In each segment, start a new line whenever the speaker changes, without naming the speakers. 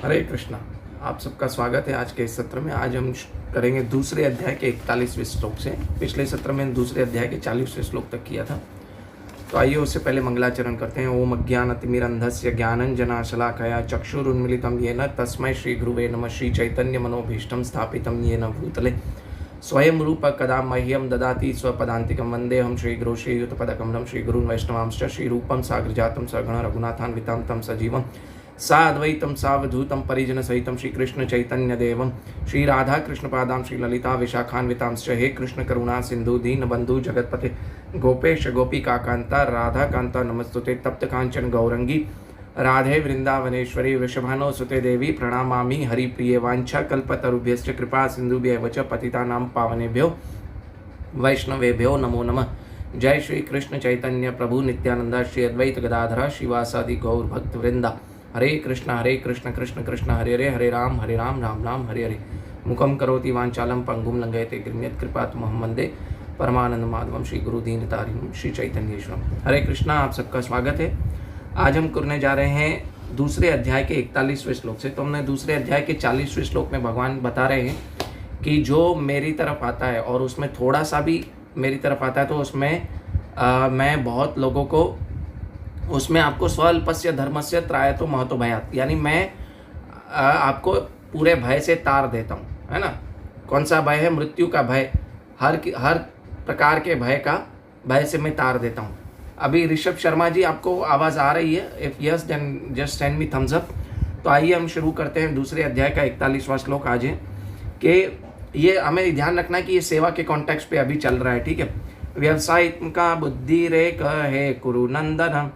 हरे कृष्णा। आप सबका स्वागत है आज के इस सत्र में। आज हम करेंगे दूसरे अध्याय के 41वें श्लोक से। पिछले सत्र में दूसरे अध्याय के 40वें श्लोक तक किया था। तो आइए उससे पहले मंगलाचरण करते हैं। ओम अज्ञानतिमिरन्धस्य ज्ञानञ्जनशलाकया चक्षुरुन्मीलितं येन तस्मै श्री गुरुवे नमः। श्री चैतन्य मनोभीष्टं स्थापितं येन भूतले स्वयं रूप कदा मह्यं ददाति स्वपदान्तिकं। वन्देऽहं श्रीगुरुं श्रीयुतपदकमलं श्रीगुरून् वैष्णवांश्च श्रीरूपं साग्रजातं सगण रघुनाथान्वितं तं सजीवं साद्वैतं सावधूतं परिजनसहितं श्रीकृष्ण चैतन्यदेवं श्री राधा कृष्ण पादां श्री ललिता विशाखान्वितांश्च। हे कृष्ण करुणा सिंधु दीनबंधु जगतपते गोपेश गोपिकाकांता राधा कांता नमस्तुते। तप्त कांचन गौरंगी राधे वृंदावनेश्वरी वृषभानो सुते देवी प्रणमामि हरिप्रिये। वांछा कल्पतरुभ्यश्च कृपा सिंधुभ्यैव च पतितानां पावनेभ्यो वैष्णवेभ्यो नमो नमः। जय श्री कृष्ण चैतन्य प्रभु नित्यानंद श्री अद्वैत गदाधर श्रीवासादि गौर भक्त वृंदा। हरे कृष्ण कृष्ण कृष्ण हरे हरे हरे राम राम राम हरे हरे। मुखम करोति वांचालं पंगुम लंघयते गिरियत कृपातमहं वंदे परमानंद माधवम श्री गुरु दीनतारिणं श्री चैतन्येश्वरम। हरे कृष्णा। आप सबका स्वागत है। आज हम करने जा रहे हैं दूसरे अध्याय के 41वें श्लोक से। तो हमने दूसरे अध्याय के 40वें श्लोक में भगवान बता रहे हैं कि जो मेरी तरफ आता है और उसमें थोड़ा सा भी मेरी तरफ आता है तो उसमें मैं बहुत लोगों को उसमें आपको स्वल्पस्य धर्मस्य त्रायतो महतो भयात्, यानी मैं आपको पूरे भय से तार देता हूँ, है ना। कौन सा भय है? मृत्यु का भय। हर प्रकार के भय से मैं तार देता हूँ। अभी ऋषभ शर्मा जी, आपको आवाज़ आ रही है? If yes then just send me thumbs up. तो आइए हम शुरू करते हैं दूसरे अध्याय का 41वां श्लोक। आज है कि ये हमें ध्यान रखना है कि ये सेवा के कॉन्टेक्स्ट पे अभी चल रहा है, ठीक है। व्यवसायिका बुद्धि रेक है कुरु नंदन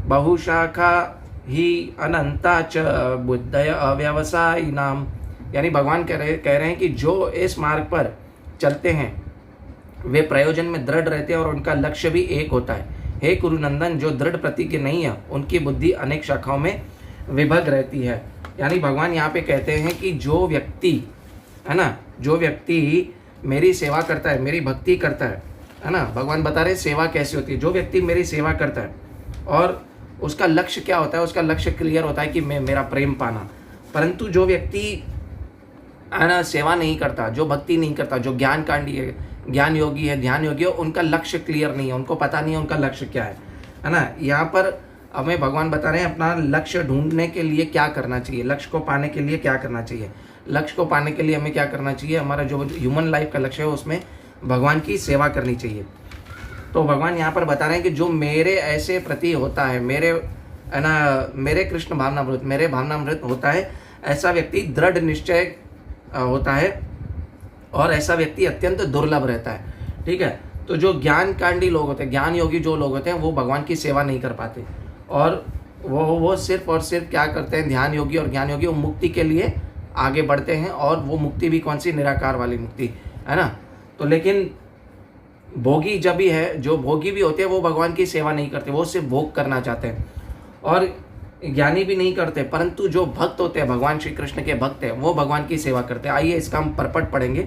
बहुशाखा ही अनंता च बुद्धय अव्यवसायी नाम। यानी भगवान कह रहे हैं कि जो इस मार्ग पर चलते हैं वे प्रयोजन में दृढ़ रहते हैं और उनका लक्ष्य भी एक होता है। हे कुरुनंदन, जो दृढ़ प्रतिज्ञ नहीं है उनकी बुद्धि अनेक शाखाओं में विभग रहती है। यानी भगवान यहाँ पे कहते हैं कि जो व्यक्ति, है ना, जो व्यक्ति मेरी सेवा करता है, मेरी भक्ति करता है ना, भगवान बता रहे सेवा कैसी होती है। जो व्यक्ति मेरी सेवा करता है और उसका लक्ष्य क्या होता है? उसका लक्ष्य क्लियर होता है कि मैं मेरा प्रेम पाना। परंतु जो व्यक्ति है ना सेवा नहीं करता, जो भक्ति नहीं करता, जो ज्ञान योगी है, ध्यान योगी है, उनका लक्ष्य क्लियर नहीं है, उनको पता नहीं है उनका लक्ष्य क्या है ना। यहाँ पर हमें भगवान बता रहे हैं अपना लक्ष्य ढूंढने के लिए क्या करना चाहिए, लक्ष्य को पाने के लिए क्या करना चाहिए। लक्ष्य को पाने के लिए हमें क्या करना चाहिए? हमारा जो ह्यूमन लाइफ का लक्ष्य है उसमें भगवान की सेवा करनी चाहिए। तो भगवान यहाँ पर बता रहे हैं कि जो मेरे ऐसे प्रति होता है, मेरे कृष्ण भावनामृत, मेरे भावनामृत होता है, ऐसा व्यक्ति दृढ़ निश्चय होता है और ऐसा व्यक्ति अत्यंत दुर्लभ रहता है, ठीक है। तो जो ज्ञान कांडी लोग होते हैं, ज्ञान योगी जो लोग होते हैं, वो भगवान की सेवा नहीं कर पाते और वो सिर्फ और सिर्फ क्या करते हैं? ध्यान योगी और ज्ञान योगी वो मुक्ति के लिए आगे बढ़ते हैं। और वो मुक्ति भी कौन सी? निराकार वाली मुक्ति, है ना। तो लेकिन भोगी जब भी है, जो भोगी भी होते हैं वो भगवान की सेवा नहीं करते, वो सिर्फ भोग करना चाहते हैं और ज्ञानी भी नहीं करते। परंतु जो भक्त होते हैं, भगवान श्री कृष्ण के भक्त हैं, वो भगवान की सेवा करते हैं। आइए इसका हम पर्पट पढ़ेंगे।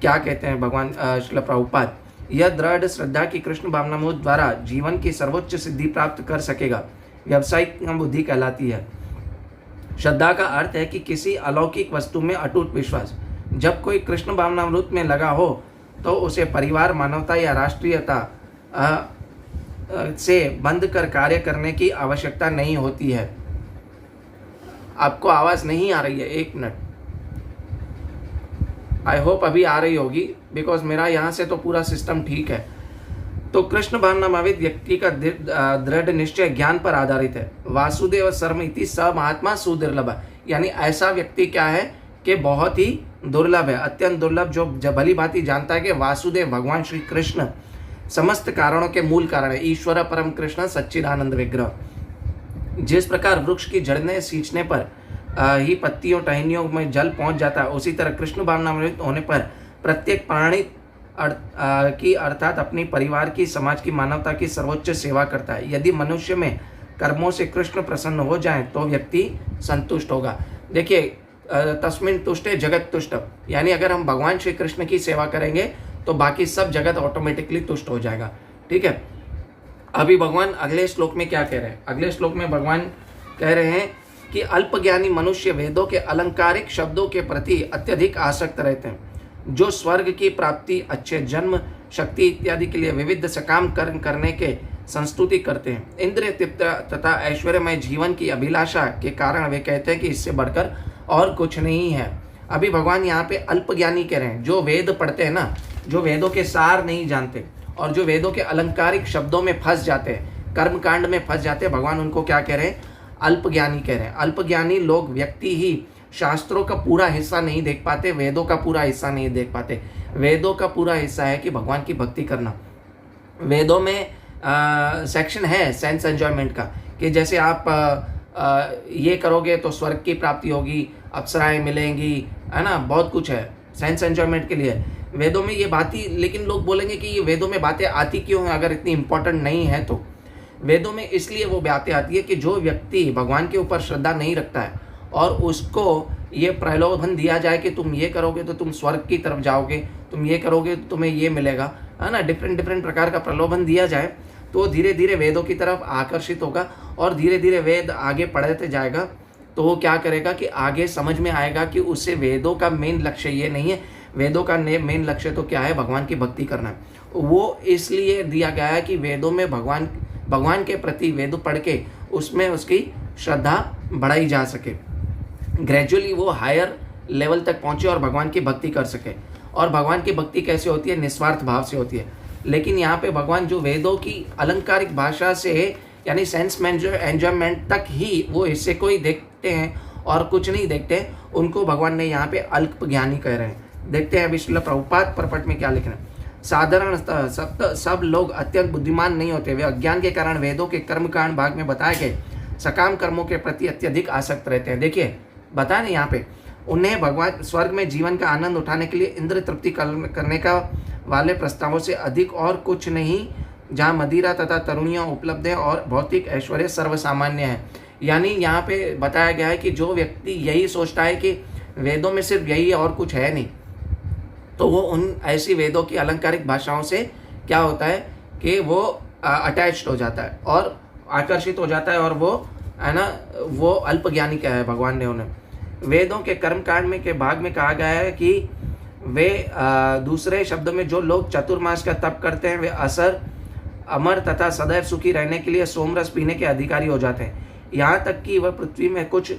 क्या कहते हैं भगवान श्रील प्रभुपाद? यह दृढ़ श्रद्धा की कृष्ण भावनामृत द्वारा जीवन की सर्वोच्च सिद्धि प्राप्त कर सकेगा, व्यावसायिक बुद्धि कहलाती है। श्रद्धा का अर्थ है कि किसी अलौकिक वस्तु में अटूट विश्वास। जब कोई कृष्ण भावनामृत में लगा हो तो उसे परिवार, मानवता या राष्ट्रीयता से बंध कर कार्य करने की आवश्यकता नहीं होती है। आपको आवाज़ नहीं आ रही है? एक मिनट, आई होप अभी आ रही होगी, बिकॉज मेरा यहाँ से तो पूरा सिस्टम ठीक है। तो कृष्ण भावनामृत व्यक्ति का दृढ़ निश्चय ज्ञान पर आधारित है। वासुदेव सर्म इति स महात्मा सुदुर्लभ। यानी ऐसा व्यक्ति क्या है कि बहुत ही दुर्लभ है, अत्यंत दुर्लभ, जो भली भांति जानता है कि वासुदेव भगवान श्री कृष्ण समस्त कारणों के मूल कारण है। ईश्वर परम कृष्ण सच्चिदानंद विग्रह। जिस प्रकार वृक्ष की जड़ने सींचने पर ही पत्तियों टहनियों में जल पहुंच जाता है, उसी तरह कृष्ण भावनामृत होने पर प्रत्येक प्राणी की अर्थात अपनी परिवार की, समाज की, मानवता की सर्वोच्च सेवा करता है। यदि मनुष्य में कर्मों से कृष्ण प्रसन्न हो जाए तो व्यक्ति संतुष्ट होगा। देखिए, तस्मिन् तुष्टे जगत तुष्ट, यानी अगर हम भगवान श्री कृष्ण की सेवा करेंगे तो बाकी सब जगत ऑटोमेटिकली तुष्ट हो जाएगा, ठीक है। अभी भगवान अगले श्लोक में क्या कह रहे हैं? अगले श्लोक में भगवान कह रहे हैं कि अल्पज्ञानी मनुष्य वेदों के अलंकारिक शब्दों के प्रति अत्यधिक आसक्त रहते हैं, जो स्वर्ग की प्राप्ति, अच्छे जन्म, शक्ति इत्यादि के लिए विविध सकाम कर्म करने के संस्तुति करते हैं। इंद्रिय तृप्त तथा ऐश्वर्यमय जीवन की अभिलाषा के कारण वे कहते हैं कि इससे बढ़कर और कुछ नहीं है। अभी भगवान यहाँ पे अल्पज्ञानी कह रहे हैं, जो वेद पढ़ते हैं ना, जो वेदों के सार नहीं जानते और जो वेदों के अलंकारिक शब्दों में फंस जाते हैं, कर्मकांड में फंस जाते हैं, भगवान उनको क्या कह रहे हैं? अल्पज्ञानी कह रहे हैं। अल्पज्ञानी लोग व्यक्ति ही शास्त्रों का पूरा हिस्सा नहीं देख पाते, वेदों का पूरा हिस्सा नहीं देख पाते। वेदों का पूरा हिस्सा है कि भगवान की भक्ति करना। वेदों में सेक्शन है सेंस एंजॉयमेंट का, कि जैसे आप ये करोगे तो स्वर्ग की प्राप्ति होगी, अप्सराएं मिलेंगी, है ना, बहुत कुछ है सेंस एंजॉयमेंट के लिए वेदों में ये बातें। लेकिन लोग बोलेंगे कि ये वेदों में बातें आती क्यों हैं अगर इतनी इंपॉर्टेंट नहीं है तो? वेदों में इसलिए वो बातें आती है कि जो व्यक्ति भगवान के ऊपर श्रद्धा नहीं रखता है और उसको ये प्रलोभन दिया जाए कि तुम ये करोगे तो तुम स्वर्ग की तरफ जाओगे, तुम ये करोगे तो तुम्हें ये मिलेगा, है ना, डिफरेंट प्रकार का प्रलोभन दिया जाए, तो धीरे धीरे वेदों की तरफ आकर्षित होगा और धीरे धीरे वेद आगे पढ़ते जाएगा। तो वो क्या करेगा कि आगे समझ में आएगा कि उससे वेदों का मेन लक्ष्य ये नहीं है। वेदों का मेन लक्ष्य तो क्या है? भगवान की भक्ति करना है। वो इसलिए दिया गया है कि वेदों में भगवान के प्रति वेद पढ़ के उसमें उसकी श्रद्धा बढ़ाई जा सके, ग्रेजुअली वो हायर लेवल तक पहुंचे और भगवान की भक्ति कर सके। और भगवान की भक्ति कैसे होती है? निस्वार्थ भाव से होती है। लेकिन यहाँ पे भगवान जो वेदों की अलंकारिक भाषा से यानी सेंस एंजॉयमेंट तक ही वो हिस्से को ही देखते हैं और कुछ नहीं देखते, उनको भगवान ने यहाँ पे अल्पज्ञानी कह रहे हैं। देखते हैं अभी श्रील प्रभुपाद परपट में क्या लिख रहे हैं। साधारणतः सब लोग अत्यंत बुद्धिमान नहीं होते, वे अज्ञान के कारण वेदों के कर्मकांड भाग में बताए गए सकाम कर्मों के प्रति अत्यधिक आसक्त रहते हैं। देखिए बताया ना यहाँ पे, उन्हें भगवान स्वर्ग में जीवन का आनंद उठाने के लिए इंद्र तृप्ति करने का वाले प्रस्तावों से अधिक और कुछ नहीं, जहाँ मदिरा तथा तरुणियाँ उपलब्ध है और भौतिक ऐश्वर्य सर्वसामान्य है। यानी यहाँ पे बताया गया है कि जो व्यक्ति यही सोचता है कि वेदों में सिर्फ यही है और कुछ है नहीं, तो वो उन ऐसी वेदों की अलंकारिक भाषाओं से क्या होता है कि वो अटैच्ड हो जाता है और आकर्षित हो जाता है, और वो है ना, वो अल्पज्ञानी क्या है भगवान ने उन्हें। वेदों के कर्मकांड में के भाग में कहा गया है कि वे दूसरे शब्दों में जो लोग चतुर्मास का तप करते हैं वे अमर तथा सदैव सुखी रहने के लिए सोमरस पीने के अधिकारी हो जाते हैं। यहाँ तक कि वह पृथ्वी में कुछ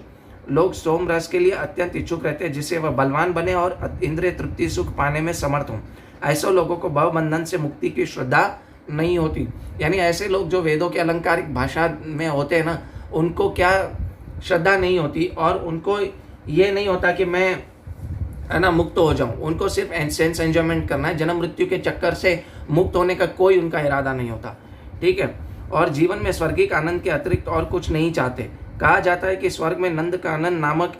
लोग सोमरस के लिए अत्यंत इच्छुक रहते हैं, जिससे वह बलवान बने और इंद्रिय तृप्ति सुख पाने में समर्थ हों। ऐसे लोगों को भव बंधन से मुक्ति की श्रद्धा नहीं होती। यानी ऐसे लोग जो वेदों के अलंकारिक भाषा में होते हैं ना, उनको क्या श्रद्धा नहीं होती और उनको ये नहीं होता कि मैं है ना मुक्त हो जाऊं। उनको सिर्फ सेंस एंजॉयमेंट करना है, जन्म मृत्यु के चक्कर से मुक्त होने का कोई उनका इरादा नहीं होता, ठीक है। और जीवन में स्वर्गिक आनंद के अतिरिक्त और कुछ नहीं चाहते। कहा जाता है कि स्वर्ग में नंद का आनंद नामक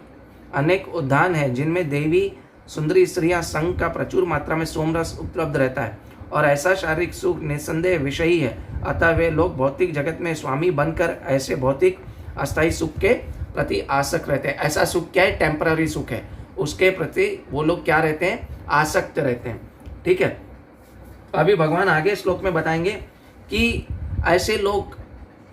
अनेक उद्यान है, जिनमें देवी सुंदरी स्त्रियां संग का प्रचुर मात्रा में सोमरस उपलब्ध रहता है और ऐसा शारीरिक सुख निस्संदेह विषयी है। अतः वे लोग भौतिक जगत में स्वामी बनकर ऐसे भौतिक अस्थायी सुख के प्रति आसक्त रहते हैं। ऐसा सुख क्या है? टेम्पररी सुख है, उसके प्रति वो लोग क्या रहते हैं? आसक्त रहते हैं, ठीक है। अभी भगवान आगे श्लोक में बताएंगे कि ऐसे लोग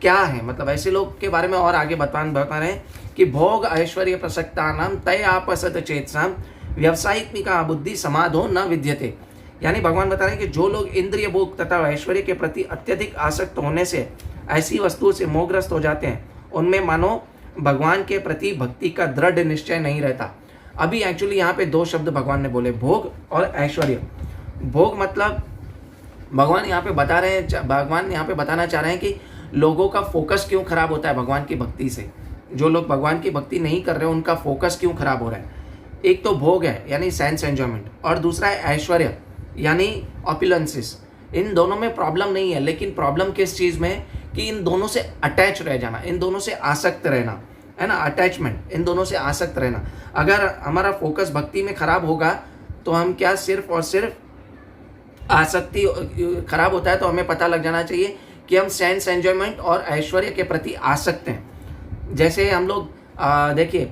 क्या है, मतलब ऐसे लोग के बारे में और आगे बता रहे हैं कि भोग ऐश्वर्य प्रसक्ता नाम तय आपसत चेतसाम व्यवसायित्मिका बुद्धि समाधो न विद्यते। यानी भगवान बता रहे हैं कि जो लोग इंद्रिय भोग तथा ऐश्वर्य के प्रति अत्यधिक आसक्त होने से ऐसी वस्तुओं से मोहग्रस्त हो जाते हैं, उनमें मानो भगवान के प्रति भक्ति का दृढ़ निश्चय नहीं रहता। अभी एक्चुअली यहाँ पे दो शब्द भगवान ने बोले, भोग और ऐश्वर्य। भोग मतलब भगवान यहाँ पे बता रहे हैं, भगवान यहाँ पे बताना चाह रहे हैं कि लोगों का फोकस क्यों खराब होता है भगवान की भक्ति से। जो लोग भगवान की भक्ति नहीं कर रहे उनका फोकस क्यों खराब हो रहा है। एक तो भोग है यानी सेंस एंजॉयमेंट, और दूसरा है ऐश्वर्य यानी ऑपुलेंसेस। इन दोनों में प्रॉब्लम नहीं है, लेकिन प्रॉब्लम किस चीज़ में है कि इन दोनों से अटैच रह जाना, इन दोनों से आसक्त रहना, है ना, अटैचमेंट, इन दोनों से आसक्त रहना। अगर हमारा फोकस भक्ति में खराब होगा तो हम क्या सिर्फ और सिर्फ आसक्ति खराब होता है तो हमें पता लग जाना चाहिए कि हम सेंस एंजॉयमेंट और ऐश्वर्य के प्रति आसक्त हैं। जैसे हम लोग देखिए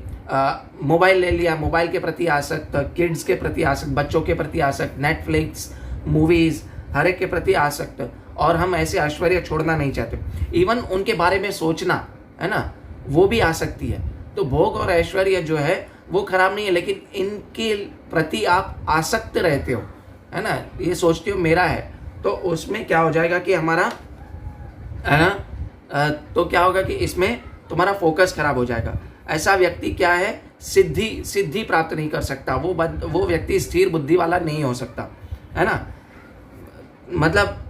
मोबाइल ले लिया, मोबाइल के प्रति आसक्त, किड्स के प्रति आसक्त, बच्चों के प्रति आसक्त, नेटफ्लिक्स, मूवीज़, हर एक के प्रति आसक्त, और हम ऐसे ऐश्वर्य छोड़ना नहीं चाहते। इवन उनके बारे में सोचना, है ना, वो भी आसक्ति है। तो भोग और ऐश्वर्य जो है वो खराब नहीं है, लेकिन इनके प्रति आप आसक्त रहते हो, है ना, ये सोचते हो मेरा है, तो उसमें क्या हो जाएगा कि हमारा, है ना, तो क्या होगा कि इसमें तुम्हारा फोकस खराब हो जाएगा। ऐसा व्यक्ति क्या है, सिद्धि प्राप्त नहीं कर सकता, वो व्यक्ति स्थिर बुद्धि वाला नहीं हो सकता, है ना। मतलब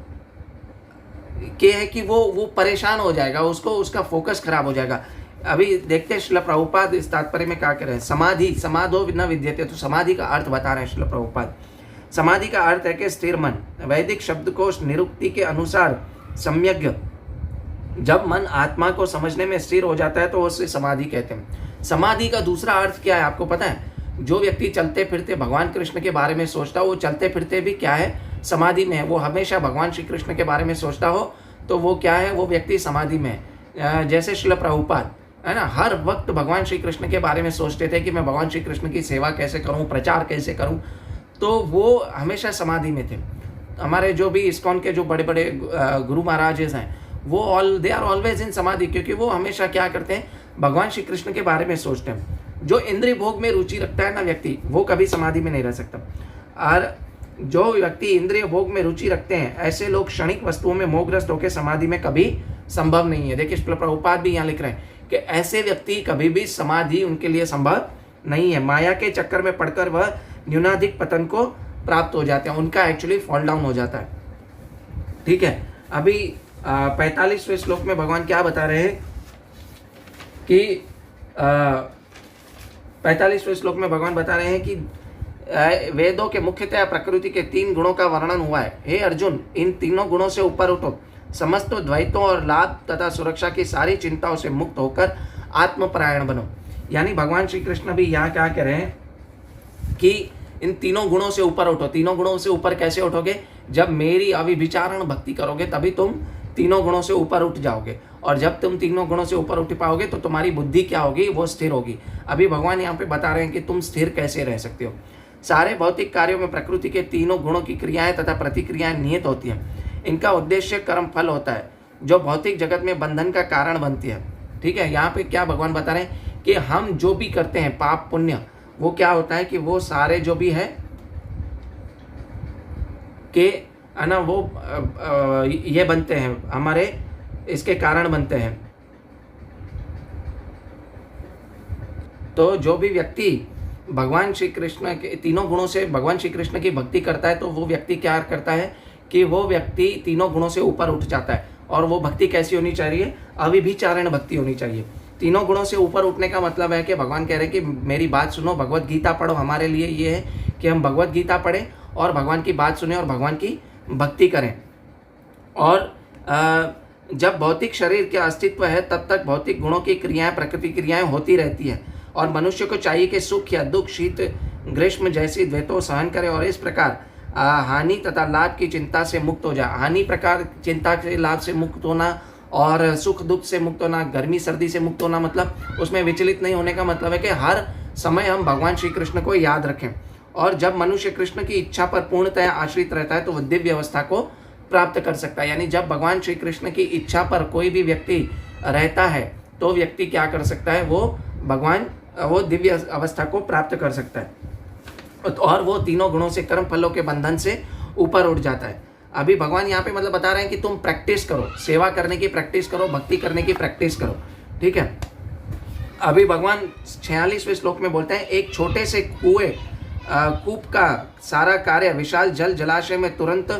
क्या है कि वो परेशान हो जाएगा, उसका फोकस खराब हो जाएगा। अभी देखते हैं श्रील प्रभुपाद इस तात्पर्य में क्या कह रहे हैं। समाधो न विद्यते, तो समाधि का अर्थ बता रहे हैं श्रील प्रभुपाद। समाधि का अर्थ है कि स्थिर मन। वैदिक शब्दकोश निरुक्ति के अनुसार सम्यज्ञ, जब मन आत्मा को समझने में स्थिर हो जाता है तो उसे समाधि कहते हैं। समाधि का दूसरा अर्थ क्या है आपको पता है? जो व्यक्ति चलते फिरते भगवान कृष्ण के बारे में सोचता हो, वो चलते फिरते भी क्या है, समाधि में है। वो हमेशा भगवान श्री कृष्ण के बारे में सोचता हो तो वो क्या है, वो व्यक्ति समाधि में है। जैसे श्रील प्रभुपाद, है ना, हर वक्त भगवान श्री कृष्ण के बारे में सोचते थे कि मैं भगवान श्री कृष्ण की सेवा कैसे करूं, प्रचार कैसे करूं, तो वो हमेशा समाधि में थे। हमारे जो भी इस्कॉन के जो बड़े बड़े गुरु महाराजेस हैं, वो दे आर ऑलवेज इन समाधि, क्योंकि वो हमेशा क्या करते हैं, भगवान श्री कृष्ण के बारे में सोचते हैं। जो इंद्रिय भोग में रुचि रखता है ना व्यक्ति, वो कभी समाधि में नहीं रह सकता। और जो व्यक्ति इंद्रिय भोग में रुचि रखते हैं, ऐसे लोग क्षणिक वस्तुओं में मोहग्रस्त होकर समाधि में कभी संभव नहीं है। देखिए प्रभुपाद भी यहाँ लिख रहे हैं कि ऐसे व्यक्ति कभी भी समाधि उनके लिए संभव नहीं है। माया के चक्कर में पड़कर वह न्यूनाधिक पतन को प्राप्त हो जाते हैं, उनका एक्चुअली फॉल डाउन हो जाता है। ठीक है, अभी 45वें श्लोक में भगवान क्या बता रहे हैं कि 45वें श्लोक में भगवान बता रहे हैं कि वेदों के मुख्यतः प्रकृति के 3 गुणों का वर्णन हुआ है। हे अर्जुन, इन तीनों गुणों से ऊपर उठो, समस्त द्वैतों और लाभ तथा सुरक्षा की सारी चिंताओं से मुक्त होकर आत्मपरायण बनो। यानी भगवान श्री कृष्ण भी यहाँ क्या कह रहे हैं कि इन तीनों गुणों से ऊपर उठो। तीनों गुणों से ऊपर कैसे उठोगे? जब मेरी अविविचारण भक्ति करोगे तभी तुम तीनों गुणों से ऊपर उठ जाओगे। और जब तुम तीनों गुणों से ऊपर उठ पाओगे तो तुम्हारी बुद्धि क्या होगी, वो स्थिर होगी। अभी भगवान यहाँ पे बता रहे हैं कि तुम स्थिर कैसे रह सकते हो। सारे भौतिक कार्यों में प्रकृति के तीनों गुणों की क्रियाएं तथा प्रतिक्रियाएं नियत होती हैं। इनका उद्देश्य कर्म फल होता है, जो भौतिक जगत में बंधन का कारण बनती है। ठीक है, यहाँ पे क्या भगवान बता रहे हैं कि हम जो भी करते हैं पाप पुण्य, वो क्या होता है कि वो सारे जो भी है कि है ना, वो ये बनते हैं, हमारे इसके कारण बनते हैं। तो जो भी व्यक्ति भगवान श्री कृष्ण के तीनों गुणों से भगवान श्री कृष्ण की भक्ति करता है, तो वो व्यक्ति क्या करता है कि वो व्यक्ति तीनों गुणों से ऊपर उठ जाता है। और वो भक्ति कैसी होनी चाहिए? अविभिचारण भक्ति होनी चाहिए। तीनों गुणों से ऊपर उठने का मतलब है कि भगवान कह रहे हैं कि मेरी बात सुनो, भगवत गीता पढ़ो। हमारे लिए ये है कि हम भगवत गीता पढ़ें और भगवान की बात सुने और भगवान की भक्ति करें। और जब भौतिक शरीर के अस्तित्व है तब तक भौतिक गुणों की क्रियाएं प्रकृति क्रियाएं होती रहती है। और मनुष्य को चाहिए कि सुख या दुख, शीत ग्रीष्म जैसी द्वैतों सहन करे और इस प्रकार हानि तथा लाभ की चिंता से मुक्त हो जाए। हानि प्रकार चिंता के लाभ से मुक्त होना और सुख दुख से मुक्त होना, गर्मी सर्दी से मुक्त होना, मतलब उसमें विचलित नहीं होने का मतलब है कि हर समय हम भगवान श्री कृष्ण को याद रखें। और जब मनुष्य कृष्ण की इच्छा पर पूर्णतः आश्रित रहता है तो वह दिव्य अवस्था को प्राप्त कर सकता है। यानी जब भगवान श्री कृष्ण की इच्छा पर कोई भी व्यक्ति रहता है तो व्यक्ति क्या कर सकता है, वो दिव्य अवस्था को प्राप्त कर सकता है। और वो तीनों गुणों से, कर्म फलों के बंधन से ऊपर उठ जाता है। अभी भगवान यहाँ पे मतलब बता रहे हैं कि तुम प्रैक्टिस करो, सेवा करने की प्रैक्टिस करो, भक्ति करने की प्रैक्टिस करो। ठीक है, अभी भगवान 46वें श्लोक में बोलते हैं, एक छोटे से कूप का सारा कार्य विशाल जल जलाशय में तुरंत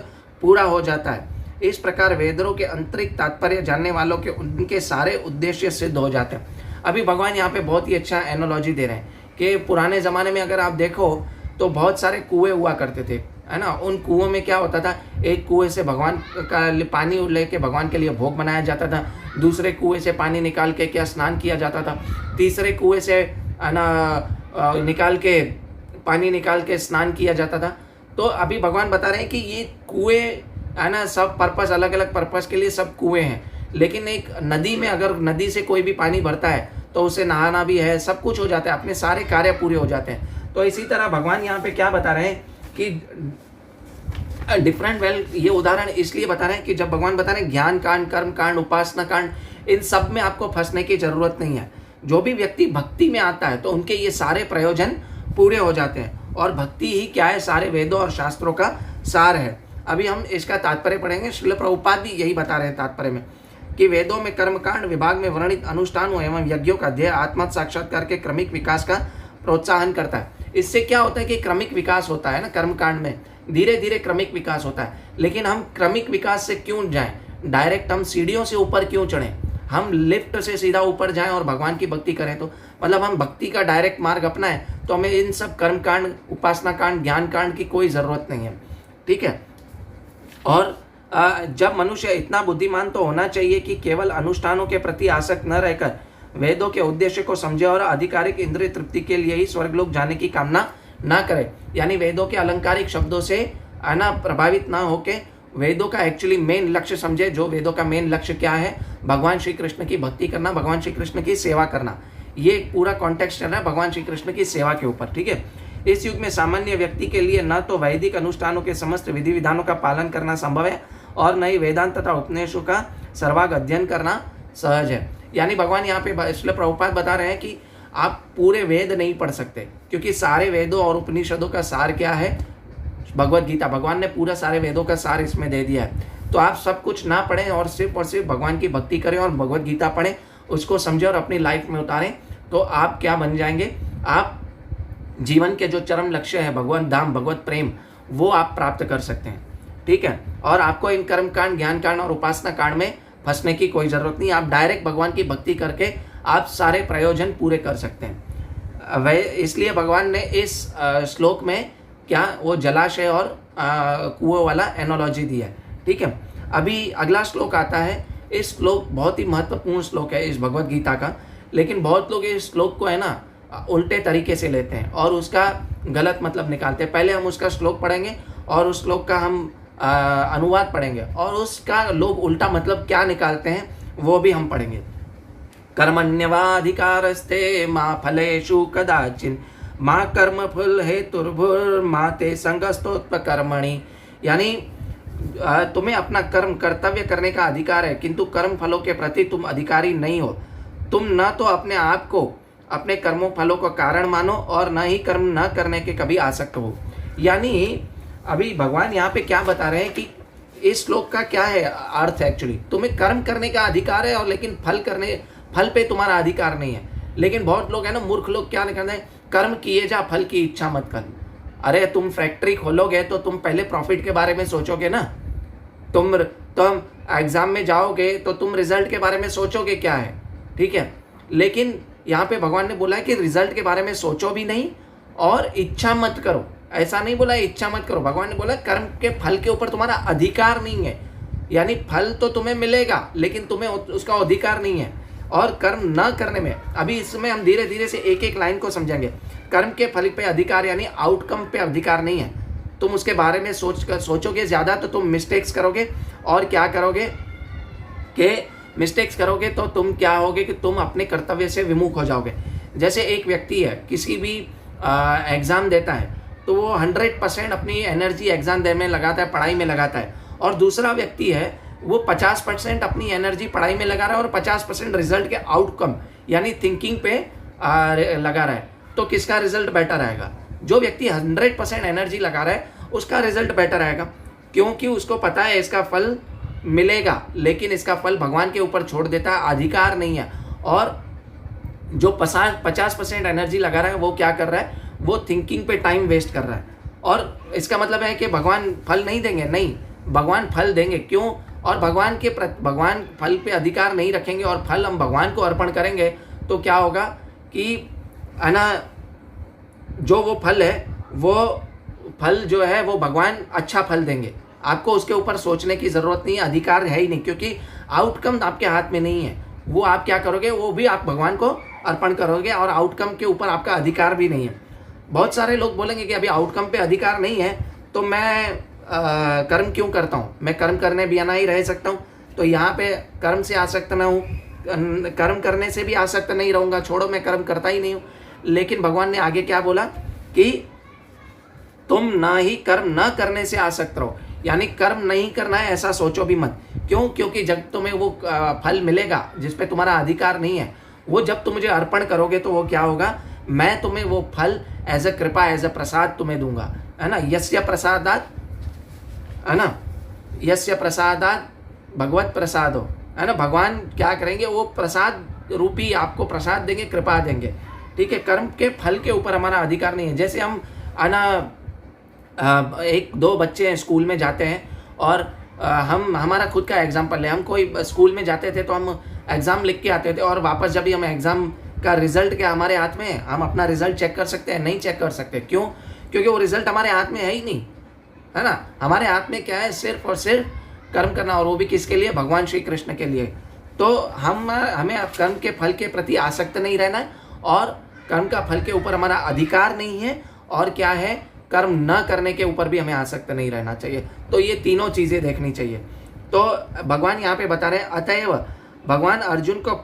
पूरा हो जाता है। इस प्रकार वेदों के आंतरिक तात्पर्य जानने वालों के उनके सारे उद्देश्य सिद्ध हो जाते हैं। अभी भगवान यहाँ पे बहुत ही अच्छा एनालॉजी दे रहे हैं कि पुराने ज़माने में अगर आप देखो तो बहुत सारे कुएं हुआ करते थे, है ना। उन कुओं में क्या होता था, एक कुएं से भगवान का पानी लेके भगवान के लिए भोग बनाया जाता था, दूसरे कुएं से पानी निकाल के क्या स्नान किया जाता था, तीसरे कुएं से पानी निकाल के स्नान किया जाता था। तो अभी भगवान बता रहे हैं कि ये कुएं, है ना, सब पर्पस, अलग अलग पर्पस के लिए सब कुएं हैं। लेकिन एक नदी में अगर नदी से कोई भी पानी भरता है तो उसे नहाना भी है, सब कुछ हो जाता है, अपने सारे कार्य पूरे हो जाते हैं। तो इसी तरह भगवान यहाँ पे क्या बता रहे हैं कि डिफरेंट ये उदाहरण इसलिए बता रहे हैं कि जब भगवान बता रहे हैं ज्ञान कांड, कर्म कांड, उपासना कांड, इन सब में आपको फंसने की जरूरत नहीं है। जो भी व्यक्ति भक्ति में आता है तो उनके ये सारे प्रयोजन पूरे हो जाते हैं। और भक्ति ही क्या है, सारे वेदों और शास्त्रों का सार है। अभी हम इसका तात्पर्य पढ़ेंगे। श्रील प्रभुपाद भी यही बता रहे हैं तात्पर्य में कि वेदों में कर्मकांड विभाग में वर्णित अनुष्ठानों एवं यज्ञों का ध्येय आत्म साक्षात्कार के क्रमिक विकास का प्रोत्साहन करता है। इससे क्या होता है कि क्रमिक विकास होता है ना, कर्मकांड में धीरे धीरे क्रमिक विकास होता है। लेकिन हम क्रमिक विकास से क्यों जाएं, डायरेक्ट हम सीढ़ियों से ऊपर क्यों चढ़ें, हम लिफ्ट से सीधा ऊपर जाएं और भगवान की भक्ति करें। तो मतलब हम भक्ति का डायरेक्ट मार्ग अपनाएं तो हमें इन सब कर्मकांड, उपासना कांड, ज्ञान कांड की कोई ज़रूरत नहीं है। ठीक है। और जब मनुष्य इतना बुद्धिमान तो होना चाहिए कि केवल अनुष्ठानों के प्रति आसक्त न रहकर वेदों के उद्देश्य को समझे और आधिकारिक इंद्रिय तृप्ति के लिए ही स्वर्गलोक जाने की कामना ना करे। यानी वेदों के अलंकारिक शब्दों से प्रभावित ना होके वेदों का एक्चुअली मेन लक्ष्य समझे। जो वेदों का मेन लक्ष्य क्या है, भगवान श्री कृष्ण की भक्ति करना, भगवान श्री कृष्ण की सेवा करना। ये पूरा कॉन्टेक्स्ट चल रहा है भगवान श्री कृष्ण की सेवा के ऊपर। ठीक है। इस युग में सामान्य व्यक्ति के लिए न तो वैदिक अनुष्ठानों के समस्त विधि विधानों का पालन करना संभव है और न ही वेदांत तथा उपनिषदों का सर्वांग अध्ययन करना सहज है। यानी भगवान यहाँ पे श्रील प्रभुपाद बता रहे हैं कि आप पूरे वेद नहीं पढ़ सकते, क्योंकि सारे वेदों और उपनिषदों का सार क्या है, भगवत गीता। भगवान ने पूरा सारे वेदों का सार इसमें दे दिया है। तो आप सब कुछ ना पढ़ें और सिर्फ भगवान की भक्ति करें और भगवत गीता पढ़ें, उसको समझें और अपनी लाइफ में उतारें, तो आप क्या बन जाएंगे, आप जीवन के जो चरम लक्ष्य है भगवान धाम, भगवत प्रेम, वो आप प्राप्त कर सकते हैं। ठीक है। और आपको इन कर्म कांड, ज्ञान कांड और उपासना कांड में फंसने की कोई ज़रूरत नहीं। आप डायरेक्ट भगवान की भक्ति करके आप सारे प्रयोजन पूरे कर सकते हैं। वह इसलिए भगवान ने इस श्लोक में क्या वो जलाशय और कुएं वाला एनोलॉजी दिया है। ठीक है। अभी अगला श्लोक आता है। इस श्लोक बहुत ही महत्वपूर्ण श्लोक है इस भगवत गीता का, लेकिन बहुत लोग इस श्लोक को है ना उल्टे तरीके से लेते हैं और उसका गलत मतलब निकालते हैं। पहले हम उसका श्लोक पढ़ेंगे और उस श्लोक का हम अनुवाद पढ़ेंगे और उसका लोग उल्टा मतलब क्या निकालते हैं वो भी हम पढ़ेंगे। कर्मण्यवाधिकारस्ते मा फलेषु कदाचिन मा कर्म फल हेतुर्भुर्मा ते संगस्तोत्पकर्मणि। यानी तुम्हें अपना कर्म कर्तव्य करने का अधिकार है, किंतु कर्म फलों के प्रति तुम अधिकारी नहीं हो। तुम न तो अपने आप को अपने कर्मों फलों को कारण मानो और न ही कर्म न करने के कभी आसक्त हो। यानी अभी भगवान यहाँ पे क्या बता रहे हैं कि इस श्लोक का क्या है अर्थ। एक्चुअली तुम्हें कर्म करने का अधिकार है और लेकिन फल पे तुम्हारा अधिकार नहीं है। लेकिन बहुत लोग है ना, मूर्ख लोग क्या निकालते हैं, कर्म किए जा, फल की इच्छा मत कर। अरे तुम फैक्ट्री खोलोगे तो तुम पहले प्रॉफिट के बारे में सोचोगे ना। तुम एग्जाम में जाओगे तो तुम रिजल्ट के बारे में सोचोगे क्या है। ठीक है। लेकिन यहाँ पे भगवान ने बोला है कि रिजल्ट के बारे में सोचो भी नहीं और इच्छा मत करो। ऐसा नहीं बोला इच्छा मत करो, भगवान ने बोला कर्म के फल के ऊपर तुम्हारा अधिकार नहीं है। यानी फल तो तुम्हें मिलेगा लेकिन तुम्हें उसका अधिकार नहीं है। और कर्म न करने में, अभी इसमें हम धीरे धीरे से एक एक लाइन को समझेंगे। कर्म के फल पे अधिकार यानी आउटकम पे अधिकार नहीं है। तुम उसके बारे में सोचोगे ज़्यादा तो तुम मिस्टेक्स करोगे और क्या करोगे कि मिस्टेक्स करोगे तो तुम क्या होगे कि तुम अपने कर्तव्य से विमुख हो जाओगे। जैसे एक व्यक्ति है किसी भी एग्ज़ाम देता है तो वो 100% अपनी एनर्जी एग्ज़ाम देने में लगाता है, पढ़ाई में लगाता है, और दूसरा व्यक्ति है वो 50% अपनी एनर्जी पढ़ाई में लगा रहा है और 50% रिजल्ट के आउटकम यानी थिंकिंग पे लगा रहा है। तो किसका रिजल्ट बेटर आएगा? जो व्यक्ति 100% एनर्जी लगा रहा है उसका रिजल्ट बेटर आएगा, क्योंकि उसको पता है इसका फल मिलेगा, लेकिन इसका फल भगवान के ऊपर छोड़ देता है, अधिकार नहीं है। और जो 50% एनर्जी लगा रहा है वो क्या कर रहा है, वो थिंकिंग पे टाइम वेस्ट कर रहा है। और इसका मतलब है कि भगवान फल नहीं देंगे? नहीं, भगवान फल देंगे। क्यों? और भगवान फल पे अधिकार नहीं रखेंगे और फल हम भगवान को अर्पण करेंगे तो क्या होगा कि है ना, जो वो फल है वो फल जो है वो भगवान अच्छा फल देंगे। आपको उसके ऊपर सोचने की ज़रूरत नहीं है, अधिकार है ही नहीं, क्योंकि आउटकम आपके हाथ में नहीं है। वो आप क्या करोगे, वो भी आप भगवान को अर्पण करोगे और आउटकम के ऊपर आपका अधिकार भी नहीं है। बहुत सारे लोग बोलेंगे कि अभी आउटकम पे अधिकार नहीं है तो मैं कर्म क्यों करता हूँ, मैं कर्म करने बिना ही रह सकता हूँ। तो यहाँ पे कर्म से आसक्त ना हूँ, कर्म करने से भी आसक्त नहीं रहूँगा, छोड़ो मैं कर्म करता ही नहीं हूँ। लेकिन भगवान ने आगे क्या बोला कि तुम ना ही कर्म न करने से आसक्त रहो, यानी कर्म नहीं करना है ऐसा सोचो भी मत। क्यों? क्योंकि जब तुम्हें वो फल मिलेगा जिस पे तुम्हारा अधिकार नहीं है, वो जब तुम मुझे अर्पण करोगे तो वो क्या होगा, मैं तुम्हें वो फल एज अ कृपा, एज अ प्रसाद तुम्हें दूंगा, है ना। यस्य प्रसादात, है ना, यस्य प्रसादात भगवत प्रसाद हो, है ना। भगवान क्या करेंगे, वो प्रसाद रूपी आपको प्रसाद देंगे, कृपा देंगे, ठीक है। कर्म के फल के ऊपर हमारा अधिकार नहीं है। जैसे हम है ना, एक दो बच्चे हैं स्कूल में जाते हैं और हम हमारा खुद का एग्जाम्पल है, हम कोई स्कूल में जाते थे तो हम एग्ज़ाम लिख के आते थे और वापस जब भी हम एग्ज़ाम का रिजल्ट क्या हमारे हाथ में है, हम अपना रिजल्ट चेक कर सकते हैं? नहीं चेक कर सकते। क्यों? क्योंकि वो रिजल्ट हमारे हाथ में है ही नहीं, है ना। हमारे हाथ में क्या है, सिर्फ और सिर्फ कर्म करना, और वो भी किसके लिए, भगवान श्री कृष्ण के लिए। तो हमें कर्म के फल के प्रति आसक्त नहीं रहना है और कर्म का फल के ऊपर हमारा अधिकार नहीं है, और क्या है, कर्म न करने के ऊपर भी हमें आसक्त नहीं रहना चाहिए। तो ये तीनों चीज़ें देखनी चाहिए। तो भगवान यहाँ पे बता रहे हैं, अतएव भगवान अर्जुन को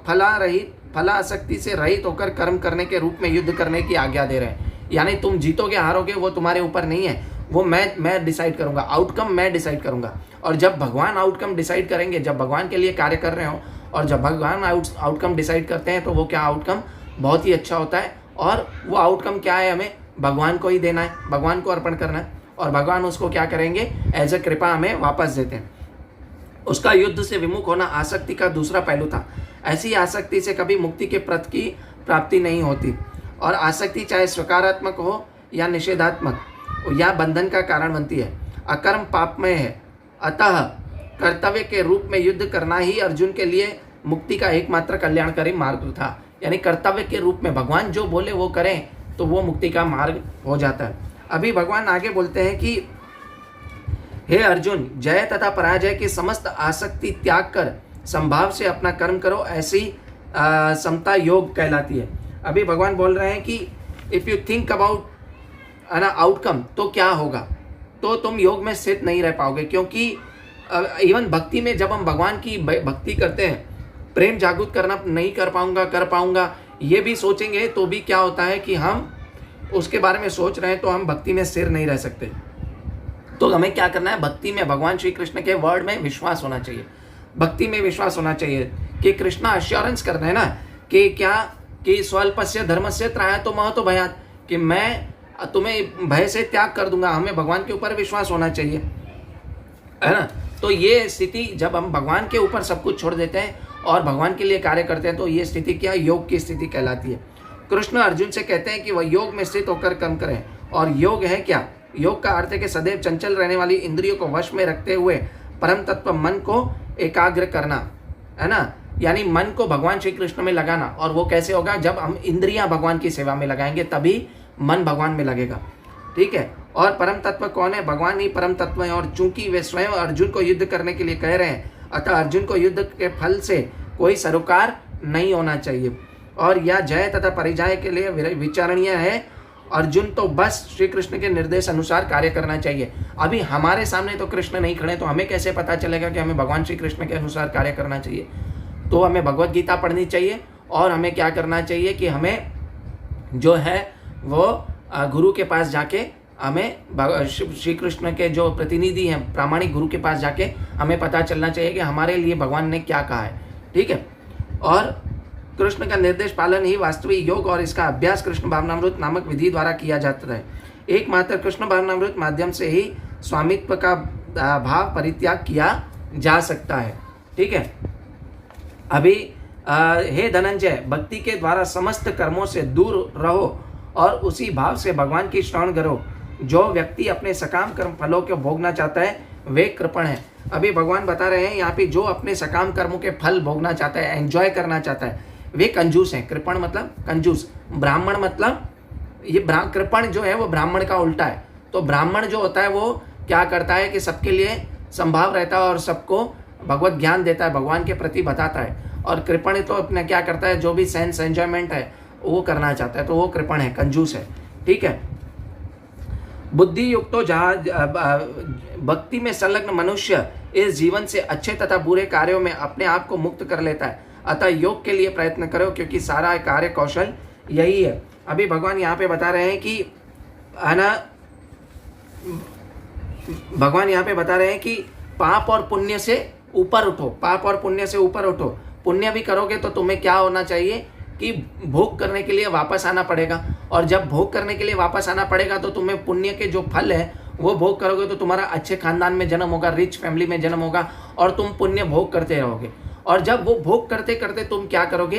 फलासक्ति से रहित होकर कर्म करने के रूप में युद्ध करने की आज्ञा दे रहे हैं। यानी तुम जीतोगे हारोगे वो तुम्हारे ऊपर नहीं है, वो मैं डिसाइड करूंगा, आउटकम मैं डिसाइड करूंगा। और जब भगवान आउटकम डिसाइड करेंगे, जब भगवान के लिए कार्य कर रहे हो और जब भगवान आउटकम डिसाइड करते हैं, तो वो क्या आउटकम बहुत ही अच्छा होता है। और वो आउटकम क्या है, हमें भगवान को ही देना है, भगवान को अर्पण करना है, और भगवान उसको क्या करेंगे, एज अ कृपा हमें वापस देते हैं। उसका युद्ध से विमुख होना आसक्ति का दूसरा पहलू था। ऐसी आसक्ति से कभी मुक्ति के पथ की प्राप्ति नहीं होती, और आसक्ति चाहे सकारात्मक हो या निषेधात्मक या बंधन का कारण बनती है। अकर्म पापमय है, अतः कर्तव्य के रूप में युद्ध करना ही अर्जुन के लिए मुक्ति का एकमात्र कल्याणकारी मार्ग था। यानी कर्तव्य के रूप में भगवान जो बोले वो करें तो वो मुक्ति का मार्ग हो जाता है। अभी भगवान आगे बोलते हैं कि हे अर्जुन, जय तथा पराजय की समस्त आसक्ति त्याग कर संभाव से अपना कर्म करो, ऐसी समता योग कहलाती है। अभी भगवान बोल रहे हैं कि if you think about outcome, तो क्या होगा, तो तुम योग में स्थित नहीं रह पाओगे। क्योंकि इवन भक्ति में जब हम भगवान की भक्ति करते हैं, प्रेम जागृत करना नहीं कर पाऊंगा ये भी सोचेंगे, तो भी क्या होता है कि हम उसके बारे में सोच रहे हैं, तो हम भक्ति में स्थिर नहीं रह सकते। तो हमें क्या करना है, भक्ति में भगवान श्री कृष्ण के वर्ड में विश्वास होना चाहिए, भक्ति में विश्वास होना चाहिए कि कृष्णा अश्योरेंस कर रहे हैं ना, कि क्या, कि स्वल्पस्य धर्मस्य त्रायतो महतो भयात्, कि मैं तुम्हें भय से त्याग कर दूंगा। हमें भगवान के ऊपर विश्वास होना चाहिए, है ना। तो ये स्थिति जब हम भगवान के ऊपर सब कुछ छोड़ देते हैं और भगवान के लिए कार्य करते हैं, तो ये स्थिति क्या, योग की स्थिति कहलाती है। कृष्ण अर्जुन से कहते हैं कि वह योग में स्थित होकर कर्म करें। और योग है क्या, योग का अर्थ है कि सदैव चंचल रहने वाली इंद्रियों को वश में रखते हुए परम तत्व मन को एकाग्र करना, है ना। यानी मन को भगवान श्री कृष्ण में लगाना। और वो कैसे होगा, जब हम इंद्रियां भगवान की सेवा में लगाएंगे तभी मन भगवान में लगेगा, ठीक है। और परम तत्व कौन है, भगवान ही परम तत्व है। और चूंकि वे स्वयं अर्जुन को युद्ध करने के लिए कह रहे हैं, अतः अर्जुन को युद्ध के फल से कोई सरोकार नहीं होना चाहिए। और यह जय तथा परिजय के लिए विचारणीय है। अर्जुन तो बस श्री कृष्ण के निर्देश अनुसार कार्य करना चाहिए। अभी हमारे सामने तो कृष्ण नहीं खड़े, तो हमें कैसे पता चलेगा कि हमें भगवान श्री कृष्ण के अनुसार कार्य करना चाहिए। तो हमें भगवत गीता पढ़नी चाहिए, और हमें क्या करना चाहिए कि हमें जो है वो गुरु के पास जाके, हमें श्री कृष्ण के जो प्रतिनिधि हैं, प्रामाणिक गुरु के पास जाके हमें पता चलना चाहिए कि हमारे लिए भगवान ने क्या कहा है, ठीक है। और कृष्ण का निर्देश पालन ही वास्तविक योग, और इसका अभ्यास कृष्ण भावनामृत नामक विधि द्वारा किया जाता है। एकमात्र कृष्ण भावनामृत माध्यम से ही स्वामित्व का भाव परित्याग किया जा सकता है, ठीक है। अभी हे धनंजय, भक्ति के द्वारा समस्त कर्मों से दूर रहो और उसी भाव से भगवान की शरण करो। जो व्यक्ति अपने सकाम कर्म फलों को भोगना चाहता है वे कृपण है। अभी भगवान बता रहे हैं यहाँ पे, जो अपने सकाम कर्मों के फल भोगना चाहता है, एंजॉय करना चाहता है, वे कंजूस हैं। कृपण मतलब कंजूस, ब्राह्मण मतलब ये कृपण जो है वो ब्राह्मण का उल्टा है। तो ब्राह्मण जो होता है वो क्या करता है कि सबके लिए संभाव रहता है और सबको भगवत ज्ञान देता है, भगवान के प्रति बताता है। और कृपण तो अपने क्या करता है, जो भी सेंस एंजॉयमेंट है वो करना चाहता है, तो वो कृपण है, कंजूस है, ठीक है। बुद्धि युक्त तो जहाँ भक्ति में संलग्न मनुष्य इस जीवन से अच्छे तथा बुरे कार्यों में अपने आप को मुक्त कर लेता है। अतः योग के लिए प्रयत्न करो, क्योंकि सारा कार्य कौशल यही है। अभी भगवान यहाँ पे बता रहे हैं कि, है ना, भगवान यहाँ पे बता रहे हैं कि पाप और पुण्य से ऊपर उठो, पाप और पुण्य से ऊपर उठो। पुण्य भी करोगे तो तुम्हें क्या होना चाहिए कि भोग करने के लिए वापस आना पड़ेगा, और जब भोग करने के लिए वापस आना पड़ेगा तो तुम्हें पुण्य के जो फल है वो भोग करोगे तो तुम्हारा अच्छे खानदान में जन्म होगा, रिच फैमिली में जन्म होगा, और तुम पुण्य भोग करते रहोगे। और जब वो भोग करते करते तुम क्या करोगे,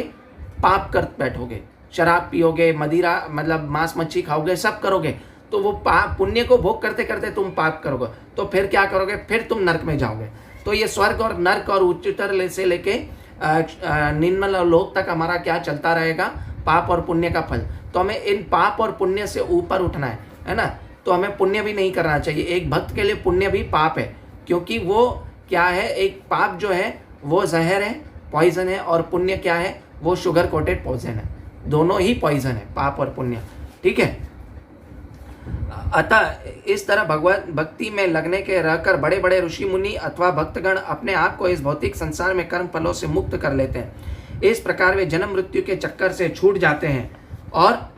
पाप कर बैठोगे, शराब पियोगे, मदिरा मतलब मांस मच्छी खाओगे, सब करोगे, तो वो पाप पुण्य को भोग करते करते तुम पाप करोगे, तो फिर क्या करोगे, फिर तुम नरक में जाओगे। तो ये स्वर्ग और नरक और उच्चतर से लेके निम्न लोक तक हमारा क्या चलता रहेगा, पाप और पुण्य का फल। तो हमें इन पाप और पुण्य से ऊपर उठना है ना। तो हमें पुण्य भी नहीं करना चाहिए। एक भक्त के लिए पुण्य भी पाप है, क्योंकि वो क्या है, एक पाप जो है वो जहर है, पॉइजन है, और पुण्य क्या है, वो शुगर कोटेड पॉइजन है। दोनों ही पॉइजन है, पाप और पुण्य, ठीक है। अतः इस तरह भगवत भक्ति में लगने के रहकर बड़े बड़े ऋषि मुनि अथवा भक्तगण अपने आप को इस भौतिक संसार में कर्म फलों से मुक्त कर लेते हैं। इस प्रकार वे जन्म मृत्यु के चक्कर से छूट जाते हैं और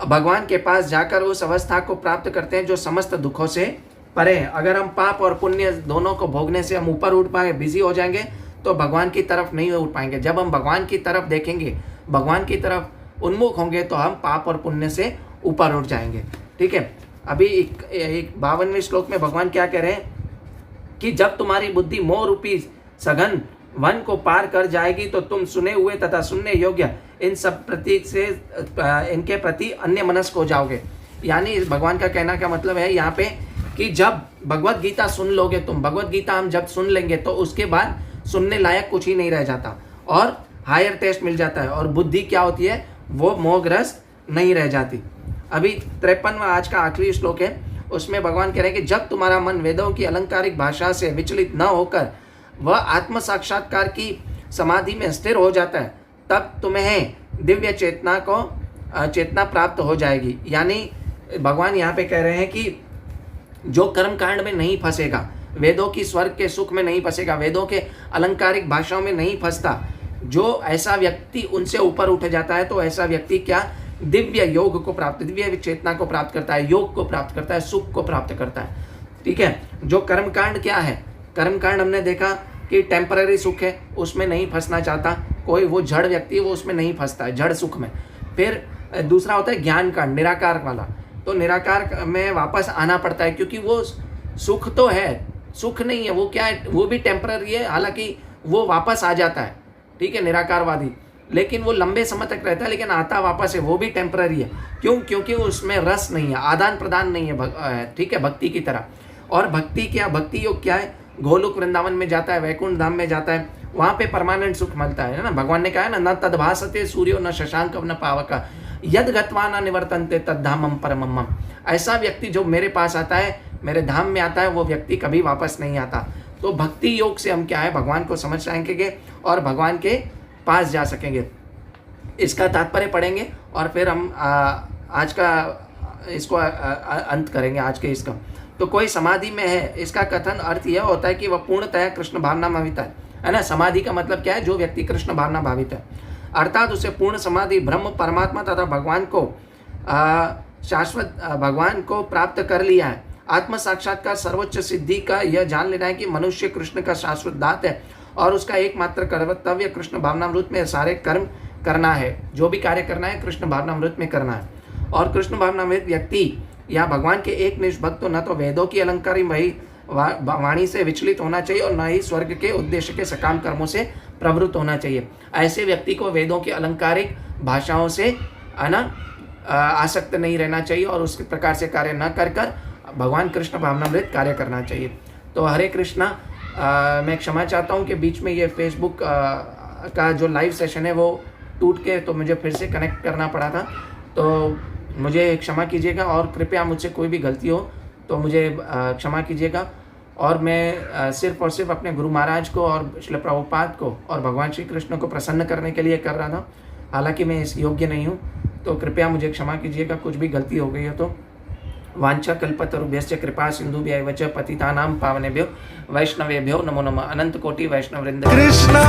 भगवान के पास जाकर उस अवस्था को प्राप्त करते हैं जो समस्त दुखों से परे है। अगर हम पाप और पुण्य दोनों को भोगने से हम ऊपर उठ पाएंगे, बिजी हो जाएंगे, तो भगवान की तरफ नहीं उठ पाएंगे। जब हम भगवान की तरफ देखेंगे, भगवान की तरफ उन्मुख होंगे, तो हम पाप और पुण्य से ऊपर उठ जाएंगे, ठीक है। अभी एक 52वें श्लोक में भगवान क्या कह रहे हैं कि जब तुम्हारी बुद्धि मोह रूपी सघन वन को पार कर जाएगी तो तुम सुने हुए तथा सुनने योग्य इन सब प्रतीक से इनके प्रति अन्य मनस्क हो जाओगे। यानी भगवान का कहना का मतलब है यहाँ पे कि जब भगवत गीता सुन लोगे तुम, भगवत गीता हम जब सुन लेंगे तो उसके बाद सुनने लायक कुछ ही नहीं रह जाता और हायर टेस्ट मिल जाता है, और बुद्धि क्या होती है, वो मोहग्रस्त नहीं रह जाती। अभी 53वां आज का आखिरी श्लोक है, उसमें भगवान कह रहे हैं कि जब तुम्हारा मन वेदों की अलंकारिक भाषा से विचलित न होकर वह आत्म साक्षात्कार की समाधि में स्थिर हो जाता है, तब तुम्हें दिव्य चेतना प्राप्त हो जाएगी। यानी भगवान यहाँ पे कह रहे हैं कि जो कर्म कांड में नहीं फंसेगा, वेदों की स्वर्ग के सुख में नहीं फंसेगा, वेदों के अलंकारिक भाषाओं में नहीं फंसता, जो ऐसा व्यक्ति उनसे ऊपर उठ जाता है, तो ऐसा व्यक्ति क्या दिव्य योग को प्राप्त, दिव्य चेतना को प्राप्त करता है, योग को प्राप्त करता है, सुख को प्राप्त करता है, ठीक है। जो कर्मकांड क्या है, कर्मकांड हमने देखा कि टेम्पररी सुख है, उसमें नहीं फंसना चाहता कोई, वो जड़ व्यक्ति वो उसमें नहीं फंसता है, जड़ सुख में। फिर दूसरा होता है ज्ञान कांड, निराकार वाला, तो निराकार में वापस आना पड़ता है, क्योंकि वो सुख तो है, सुख नहीं है, वो क्या है, वो भी टेम्पररी है, हालांकि वो वापस आ जाता है, ठीक है, निराकारवादी, लेकिन वो लंबे समय तक रहता है, लेकिन आता वापस है, वो भी टेम्पररी है। क्यों? क्योंकि उसमें रस नहीं है, आदान प्रदान नहीं है, ठीक है, भक्ति की तरह। और भक्ति क्या, भक्ति योग क्या है, गोलोक वृंदावन में जाता है, वैकुंठ धाम में जाता है, वहाँ पे परमानेंट सुख मिलता है ना। भगवान ने कहा है ना, न तद्भासते सूर्यो न शशांक न पावक यद गत्वा न निवर्तन्ते तद्धामम परमम। ऐसा व्यक्ति जो मेरे पास आता है, मेरे धाम में आता है, वो व्यक्ति कभी वापस नहीं आता। तो भक्ति योग से हम क्या है, भगवान को समझ सकेंगे और भगवान के पास जा सकेंगे। इसका तात्पर्य पढ़ेंगे और फिर हम आज का इसको अंत करेंगे आज के इसका। तो कोई समाधि में है, इसका कथन अर्थ यह होता है कि वह पूर्णतः कृष्ण भावना भावित है ना। समाधि का मतलब क्या है, जो व्यक्ति कृष्ण भावना भावित है, अर्थात उसे पूर्ण समाधि ब्रह्म परमात्मा तथा भगवान को शाश्वत भगवान को प्राप्त कर लिया है। आत्म साक्षात्कार सर्वोच्च सिद्धि का यह जान लेना है कि मनुष्य कृष्ण का शाश्वत दात है और उसका एकमात्र कर्तव्य कृष्ण भावनामृत में सारे कर्म करना है। जो भी कार्य करना है कृष्ण भावनामृत में करना है। और कृष्ण भावनामृत व्यक्ति या भगवान के एक निष्ठ भक्त न तो वेदों की अलंकारी वही वाणी से विचलित होना चाहिए और न ही स्वर्ग के उद्देश्य के सकाम कर्मों से प्रवृत्त होना चाहिए। ऐसे व्यक्ति को वेदों की अलंकारिक भाषाओं से आसक्त नहीं रहना चाहिए और उस प्रकार से कार्य न कर कर भगवान कृष्ण भावनामृत कार्य करना चाहिए। तो हरे कृष्णा। मैं क्षमा चाहता हूँ कि बीच में ये फेसबुक का जो लाइव सेशन है वो टूट के तो मुझे फिर से कनेक्ट करना पड़ा था, तो मुझे क्षमा कीजिएगा और कृपया मुझसे कोई भी गलती हो तो मुझे क्षमा कीजिएगा। और मैं सिर्फ और सिर्फ अपने गुरु महाराज को और श्री प्रभुपाद को और भगवान श्री कृष्ण को प्रसन्न करने के लिए कर रहा था, हालांकि मैं इस योग्य नहीं हूँ, तो कृपया मुझे क्षमा कीजिएगा। कुछ भी गलती हो गई हो तो वांछा कल्पतरुभ्यश्च कृपा सिंधुभ्यैव च पतितानां पावनेभ्यो वैष्णवेभ्यो नमो नमः। अनंत कोटि वैष्णव वृंद। कृष्णा।